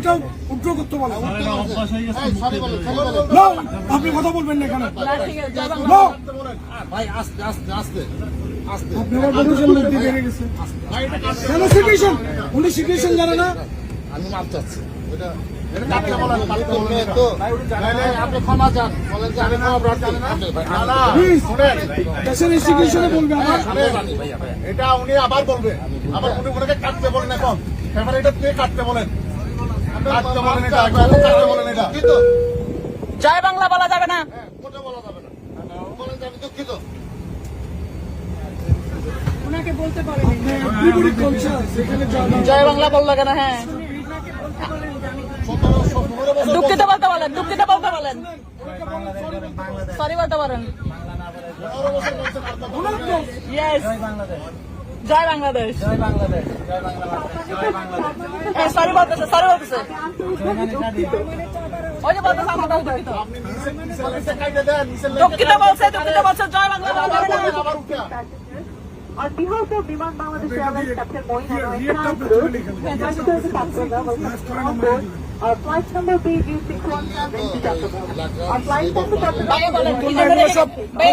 এটা উদ্র করতে বলেন। আপনি কথা বলবেন না এখানে। ভাই আস্তে আস্তে আস্তে আস্তে আপনি আমার বন্ধুদের মধ্যে বেড়ে গেছে কেন সিচুয়েশন? উনি সিচুয়েশন জানে না। আমি মাপ চাচ্ছি আপনি ক্ষমা চান, বলেন যে আমি ক্ষমা প্রার্থী। দেশের ইনস্টিটিউশনে বলবে আমার এটা উনি আবার বলবে, আবার উনি ওনাকে কাটতে বলেন। এখন এবার এটা কে কাটতে বলেন? কাটতে বলেন, এটা কাটতে বলেন। এটা কিন্তু জয় বাংলা বলা যাবে না, কোথাও বলা যাবে না। বলেন যে আমি দুঃখিত। ওনাকে বলতে পারেন বিপরীত কনসাস এখানে জয় বাংলা বললো কেন? হ্যাঁ, দুঃখিত বলতে বলেন, দুঃখিত বলতে বলেন, সরি বলতে পারেন। ইয়েস, জয় বাংলাদেশ, হ্যাঁ সরি বলতেছে, সরি বলতেছে। ওই যে বলতেছে আমরা দুঃখিত, দুঃখিত বলছে, দুঃখিত বলছে, জয় বাংলা বলা যাবে না। On behalf of Biman Bangladesh Airlines, Captain Moin and entire crew, passengers and passengers welcome on board our flight number BG617 to Chattanooga. Our flight time to Chattanooga. ভাই বলেন, কি জন্য রেখে- ভাই